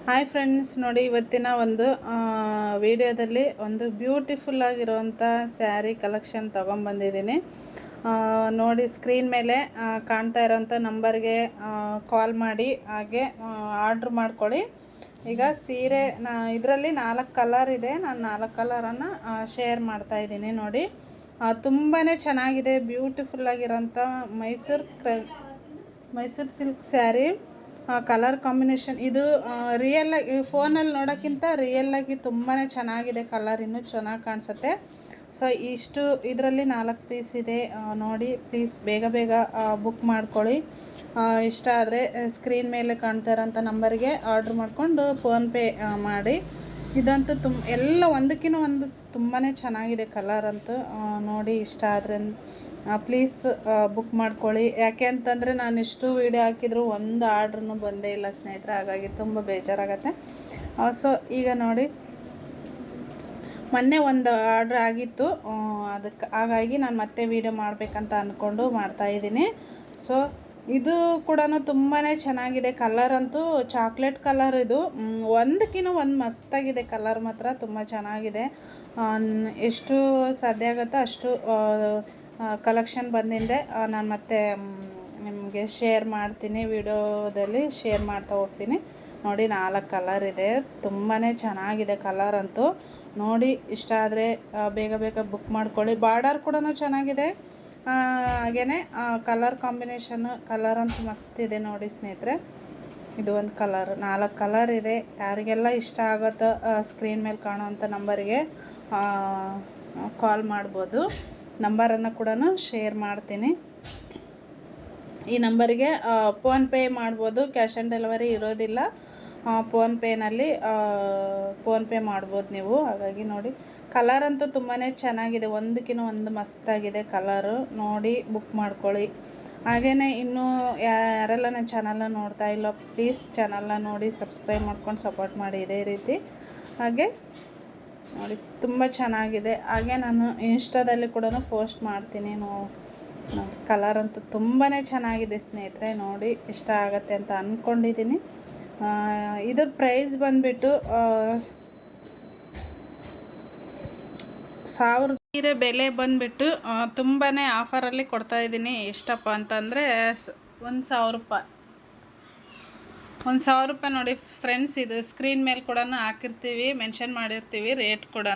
Hi friends, ನೋಡಿ ಇವತ್ತಿನ ಒಂದು ವಿಡಿಯೋದಲ್ಲಿ ಒಂದು ಬ್ಯೂಟಿಫುಲ್ ಆಗಿರುವಂಥ ಸ್ಯಾರಿ ಕಲೆಕ್ಷನ್ ತೊಗೊಂಬಂದಿದ್ದೀನಿ. ನೋಡಿ ಸ್ಕ್ರೀನ್ ಮೇಲೆ ಕಾಣ್ತಾ ಇರೋಂಥ ನಂಬರ್ಗೆ ಕಾಲ್ ಮಾಡಿ ಹಾಗೆ ಆರ್ಡ್ರ್ ಮಾಡ್ಕೊಳ್ಳಿ. ಈಗ ಸೀರೆ ಇದರಲ್ಲಿ 4 ಕಲರ್ ಇದೆ. ನಾನು 4 ಕಲರನ್ನು ಶೇರ್ ಮಾಡ್ತಾಯಿದ್ದೀನಿ. ನೋಡಿ ತುಂಬಾ ಚೆನ್ನಾಗಿದೆ, ಬ್ಯೂಟಿಫುಲ್ ಆಗಿರೋಂಥ Mysuru silk sari. Colour combination ಇದು ರಿಯಲ್ಲಾಗಿ ಫೋನಲ್ಲಿ ನೋಡೋಕ್ಕಿಂತ ರಿಯಲ್ಲಾಗಿ ತುಂಬಾ ಚೆನ್ನಾಗಿದೆ. ಕಲರ್ ಇನ್ನೂ ಚೆನ್ನಾಗಿ ಕಾಣಿಸುತ್ತೆ. ಸೊ ಇಷ್ಟು ಇದರಲ್ಲಿ 4 ಪೀಸ್ ಇದೆ. ನೋಡಿ ಪ್ಲೀಸ್ ಬೇಗ ಬೇಗ ಬುಕ್ ಮಾಡ್ಕೊಳ್ಳಿ. ಇಷ್ಟ ಆದರೆ ಸ್ಕ್ರೀನ್ ಮೇಲೆ ಕಾಣ್ತಾ ಇರೋಂಥ ನಂಬರ್ಗೆ ಆರ್ಡ್ರ್ ಮಾಡಿಕೊಂಡು ಫೋನ್ಪೇ ಮಾಡಿ. ಇದಂತೂ ಎಲ್ಲ ಒಂದಕ್ಕಿಂತ ಒಂದು ತುಂಬಾ ಚೆನ್ನಾಗಿದೆ ಕಲರ್ ಅಂತೂ. ನೋಡಿ ಇಷ್ಟ ಆದರೆ ಪ್ಲೀಸ್ ಬುಕ್ ಮಾಡ್ಕೊಳ್ಳಿ. ಯಾಕೆ ಅಂತಂದರೆ ನಾನು ಇಷ್ಟು ವೀಡಿಯೋ ಹಾಕಿದ್ರು ಒಂದು ಆರ್ಡ್ರೂ ಬಂದೇ ಇಲ್ಲ ಸ್ನೇಹಿತರೆ, ಹಾಗಾಗಿ ತುಂಬ ಬೇಜಾರಾಗತ್ತೆ. ಸೊ ಈಗ ನೋಡಿ ಮೊನ್ನೆ ಒಂದು ಆರ್ಡ್ರ್ ಆಗಿತ್ತು, ಹಾಗಾಗಿ ನಾನು ಮತ್ತೆ ವೀಡಿಯೋ ಮಾಡಬೇಕಂತ ಅಂದ್ಕೊಂಡು ಮಾಡ್ತಾಯಿದ್ದೀನಿ. ಸೊ ಇದು ಕೂಡ ತುಂಬಾ ಚೆನ್ನಾಗಿದೆ. ಕಲರ್ ಅಂತೂ ಚಾಕ್ಲೇಟ್ ಕಲರ್. ಇದು ಒಂದಕ್ಕಿಂತ ಒಂದು ಮಸ್ತಾಗಿದೆ. ಕಲರ್ ಮಾತ್ರ ತುಂಬ ಚೆನ್ನಾಗಿದೆ. ಎಷ್ಟು ಸಾಧ್ಯ ಆಗುತ್ತೋ ಅಷ್ಟು ಕಲೆಕ್ಷನ್ ಬಂದಿದೆ. ನಾನು ಮತ್ತೆ ನಿಮಗೆ ಶೇರ್ ಮಾಡ್ತೀನಿ, ವಿಡಿಯೋದಲ್ಲಿ ಶೇರ್ ಮಾಡ್ತಾ ಹೋಗ್ತೀನಿ. ನೋಡಿ 4 ಕಲರ್ ಇದೆ. ತುಂಬಾ ಚೆನ್ನಾಗಿದೆ ಕಲರ್ ಅಂತೂ. ನೋಡಿ ಇಷ್ಟ ಆದರೆ ಬೇಗ ಬೇಗ ಬುಕ್ ಮಾಡ್ಕೊಳ್ಳಿ. ಬಾರ್ಡರ್ ಕೂಡ ಚೆನ್ನಾಗಿದೆ. ಹಾಗೆಯೇ ಕಲರ್ ಕಾಂಬಿನೇಷನ್ನು ಕಲರ್ ಅಂತೂ ಮಸ್ತಿದೆ. ನೋಡಿ ಸ್ನೇಹಿತರೆ, ಇದು ಒಂದು ಕಲರ್. 4 ಕಲರ್ ಇದೆ. ಯಾರಿಗೆಲ್ಲ ಇಷ್ಟ ಆಗುತ್ತೋ ಸ್ಕ್ರೀನ್ ಮೇಲೆ ಕಾಣುವಂಥ ನಂಬರಿಗೆ ಕಾಲ್ ಮಾಡ್ಬೋದು. ನಂಬರನ್ನು ಕೂಡ ಶೇರ್ ಮಾಡ್ತೀನಿ. ಈ ನಂಬರಿಗೆ ಫೋನ್ಪೇ ಮಾಡ್ಬೋದು. ಕ್ಯಾಶ್ ಆನ್ ಡೆಲಿವರಿ ಇರೋದಿಲ್ಲ. ಫೋನ್ಪೇ ಮಾಡ್ಬೋದು ನೀವು. ಹಾಗಾಗಿ ನೋಡಿ ಕಲರ್ ಅಂತೂ ತುಂಬಾ ಚೆನ್ನಾಗಿದೆ. ಒಂದಕ್ಕಿಂತ ಒಂದು ಮಸ್ತಾಗಿದೆ ಕಲರು. ನೋಡಿ ಬುಕ್ ಮಾಡ್ಕೊಳ್ಳಿ. ಹಾಗೆಯೇ ಇನ್ನೂ ಯಾರೆಲ್ಲ ನನ್ನ ಚಾನಲ್ನ ನೋಡ್ತಾ ಇಲ್ಲ, ಪ್ಲೀಸ್ ಚಾನಲ್ನ ನೋಡಿ ಸಬ್ಸ್ಕ್ರೈಬ್ ಮಾಡ್ಕೊಂಡು ಸಪೋರ್ಟ್ ಮಾಡಿ ಇದೇ ರೀತಿ. ಹಾಗೆ ನೋಡಿ ತುಂಬ ಚೆನ್ನಾಗಿದೆ. ಹಾಗೆ ನಾನು ಇನ್ಸ್ಟಾದಲ್ಲಿ ಕೂಡ ಪೋಸ್ಟ್ ಮಾಡ್ತೀನಿ. ಕಲರ್ ಅಂತೂ ತುಂಬಾ ಚೆನ್ನಾಗಿದೆ ಸ್ನೇಹಿತರೆ. ನೋಡಿ ಇಷ್ಟ ಆಗುತ್ತೆ ಅಂತ ಅಂದ್ಕೊಂಡಿದ್ದೀನಿ. ಇದ್ರ ಪ್ರೈಸ್ ಬಂದುಬಿಟ್ಟು 1000. ಸೀರೆ ಬೆಲೆ ಬಂದುಬಿಟ್ಟು ತುಂಬಾ ಆಫರಲ್ಲಿ ಕೊಡ್ತಾಯಿದ್ದೀನಿ. ಎಷ್ಟಪ್ಪ ಅಂತಂದರೆ 1000 ರೂಪಾಯಿ. 1000 ರೂಪಾಯಿ ನೋಡಿ ಫ್ರೆಂಡ್ಸ್. ಇದು ಸ್ಕ್ರೀನ್ ಮೇಲೆ ಕೂಡ ಹಾಕಿರ್ತೀವಿ, ಮೆನ್ಷನ್ ಮಾಡಿರ್ತೀವಿ ರೇಟ್ ಕೂಡ.